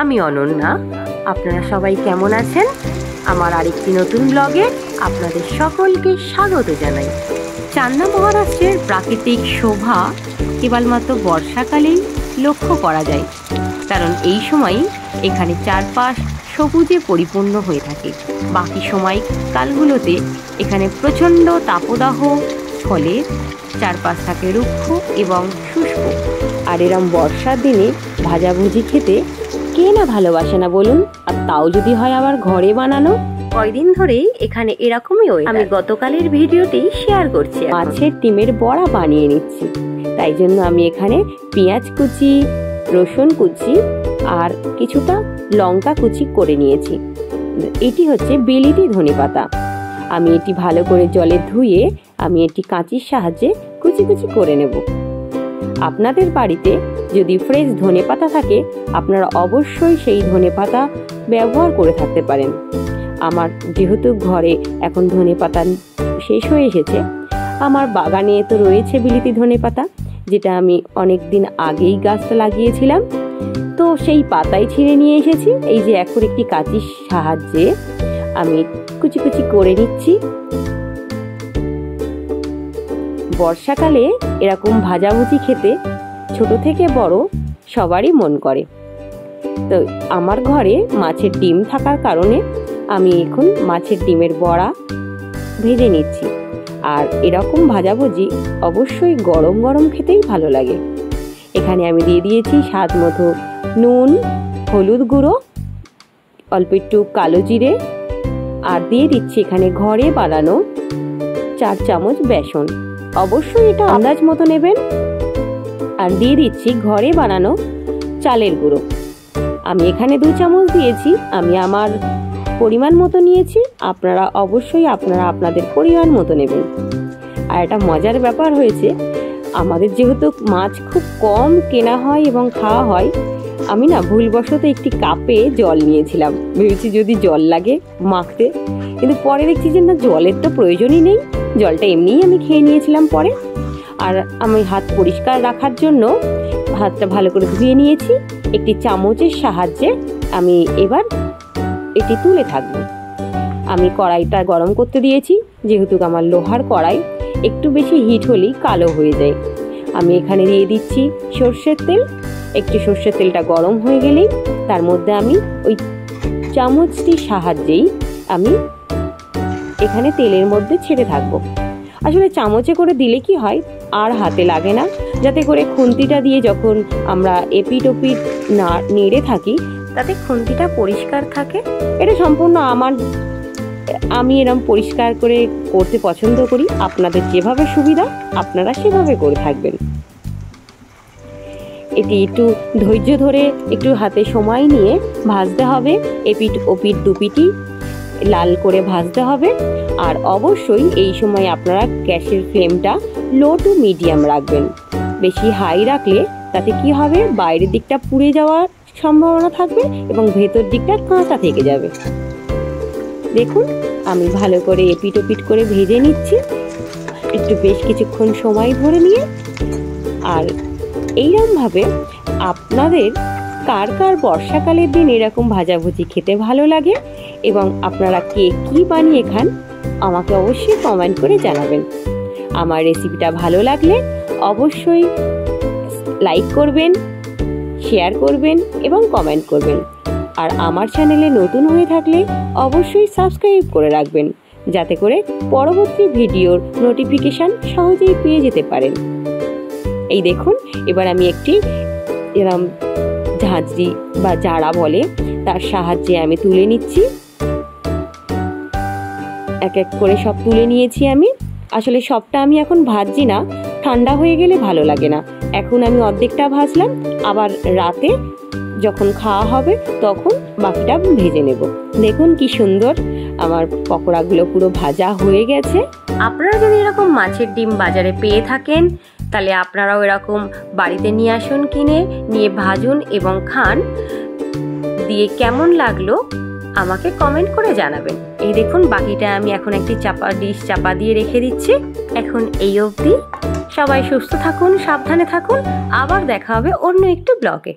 আমি অনন্যা। আপনারা সবাই কেমন আছেন? আমার আরেকটি নতুন ব্লগে আপনাদের সকলকে স্বাগত জানাই। চান্না মহারাষ্ট্রের প্রাকৃতিক শোভা কেবলমাত্র বর্ষাকালেই লক্ষ্য করা যায়, কারণ এই সময়ই এখানে চারপাশ সবুজে পরিপূর্ণ হয়ে থাকে। বাকি সময় কালগুলোতে এখানে প্রচণ্ড তাপদাহ, ফলে চারপাশ থাকে রুক্ষ এবং শুষ্ক। আর এরম বর্ষার দিনে ভাজাভুজি খেতে কে না ভালোবাসে না বলুন? আর তাও যদি হয় আবার ঘরে বানানো। কয়দিন ধরেই এখানে এরকমই ওয়েদার। আমি গতকালের ভিডিওটি শেয়ার করছি। মাছের ডিমের বড়া বানিয়ে নিচ্ছি, তাই জন্য আমি এখানে পেঁয়াজ কুচি, রসুন কুচি আর কিছুটা লঙ্কা কুচি করে নিয়েছি। এটি হচ্ছে বিলিতি ধনেপাতা। আমি এটি ভালো করে জলে ধুয়ে আমি এটি কাঁচির সাহায্যে কুচি কুচি করে নেব। আপনাদের বাড়িতে যদি ফ্রেশ ধনেপাতা থাকে, আপনারা অবশ্যই সেই ধনেপাতা ব্যবহার করে থাকতে পারেন। আমার যেহেতু ঘরে এখন ধনেপাতা শেষ হয়ে এসেছে, আমার বাগানে তো রয়েছে বিলিতি ধনেপাতা, যেটা আমি অনেক দিন আগেই গাছটা লাগিয়েছিলাম। তো সেই পাতাই ছিঁড়ে নিয়ে এসেছি। এই যে এখন একটি কাঁচির সাহায্যে আমি কুচি কুচি করে নিচ্ছি। বর্ষাকালে এরকম ভাজাভুজি খেতে ছোট থেকে বড় সবারই মন করে। তো আমার ঘরে মাছের ডিম থাকার কারণে আমি এখন মাছের ডিমের বড়া ভেজে নিচ্ছি। আর এরকম ভাজাভুজি অবশ্যই গরম গরম খেতেই ভালো লাগে। এখানে আমি দিয়ে দিয়েছি স্বাদ মতো নুন, হলুদ গুঁড়ো, অল্প একটু কালো জিরে, আর দিয়ে দিচ্ছি এখানে ঘরে বানানো 4 চামচ বেসন। অবশ্যই এটা আন্দাজ মতো নেবেন। আর দিয়ে দিচ্ছি ঘরে বানানো চালের গুঁড়ো। আমি এখানে 2 চামচ দিয়েছি। আমি আমার পরিমাণ মতো নিয়েছি, আপনারা অবশ্যই আপনাদের পরিমাণ মতো নেবেন। আর একটা মজার ব্যাপার হয়েছে, আমাদের যেহেতু মাছ খুব কম কেনা হয় এবং খাওয়া হয়, আমি না ভুলবশত একটি কাপে জল নিয়েছিলাম। ভেবেছি যদি জল লাগে মাখতে, কিন্তু পরে দেখছি যে না, জলের তো প্রয়োজনই নেই, জলটা এমনিই আমি খেয়ে নিয়েছিলাম পরে। আর আমি হাত পরিষ্কার রাখার জন্য হাতটা ভালো করে ধুয়ে নিয়েছি। একটি চামচের সাহায্যে আমি এবার এটি তুলে থাকবো। আমি কড়াইটা গরম করতে দিয়েছি, যেহেতু আমার লোহার কড়াই, একটু বেশি হিট হলেই কালো হয়ে যায়। আমি এখানে দিয়ে দিচ্ছি সর্ষের তেল। একটু সর্ষের তেলটা গরম হয়ে গেলেই তার মধ্যে আমি ওই চামচটির সাহায্যেই আমি এখানে তেলের মধ্যে ছেড়ে থাকবো। আসলে চামচে করে দিলে কি হয়, আর হাতে লাগে না, যাতে করে খুন্তিটা দিয়ে যখন আমরা এপিট ওপিট না নেড়ে থাকি, তাতে খুন্তিটা পরিষ্কার থাকে। এটা সম্পূর্ণ আমি এরকম পরিষ্কার করে করতে পছন্দ করি। আপনাদের যেভাবে সুবিধা আপনারা সেভাবে করে থাকবেন। এটি একটু ধৈর্য ধরে একটু হাতে সময় নিয়ে ভাজতে হবে। এপিট ওপিট দুপিটি লাল করে ভাজতে হবে। আর অবশ্যই এই সময় আপনারা গ্যাসের ফ্লেমটা লো টু মিডিয়াম রাখবেন। বেশি হাই রাখলে তাতে কি হবে, বাইরের দিকটা পুড়ে যাওয়ার সম্ভাবনা থাকবে এবং ভেতর দিকটা কাঁচা থেকে যাবে। দেখুন, আমি ভালো করে এপিট ওপিট করে ভেজে নিচ্ছি একটু বেশ কিছুক্ষণ সময় ধরে নিয়ে। আর এইরকমভাবে আপনাদের কার কার বর্ষাকালের দিন এরকম ভাজাভুজি খেতে ভালো লাগে এবং আপনারা কে কী বানিয়ে খান, আমাকে অবশ্যই কমেন্ট করে জানাবেন। আমার রেসিপিটা ভালো লাগলে অবশ্যই লাইক করবেন, শেয়ার করবেন এবং কমেন্ট করবেন। আর আমার চ্যানেলে নতুন হয়ে থাকলে অবশ্যই সাবস্ক্রাইব করে রাখবেন, যাতে করে পরবর্তী ভিডিওর নোটিফিকেশান সহজেই পেয়ে যেতে পারেন। এই দেখুন, এবার আমি একটি এরম ঝাঁঝরি বা জাড়া বলে, তার সাহায্যে আমি তুলে নিচ্ছি। এক এক করে সব তুলে নিয়েছি আমি। আসলে সবটা আমি এখন ভাজছি না, ঠান্ডা হয়ে গেলে ভালো লাগে না। এখন আমি অর্ধেকটা ভাজলাম, আবার রাতে যখন খাওয়া হবে তখন বাকিটা ভেজে নেব। দেখুন কি সুন্দর আমার পকোড়াগুলো পুরো ভাজা হয়ে গেছে। আপনারা যদি এরকম মাছের ডিম বাজারে পেয়ে থাকেন, তাহলে আপনারাও এরকম বাড়িতে নিয়ে আসুন, কিনে নিয়ে ভাজুন এবং খান। দিয়ে কেমন লাগলো আমাকে কমেন্ট করে জানাবেন। এই দেখুন, বাকিটা আমি এখন একটি ডিশ চাপা দিয়ে রেখে দিচ্ছি। এখন এই অবধি। সবাই সুস্থ থাকুন, সাবধানে থাকুন। আবার দেখা হবে অন্য একটি ব্লগে।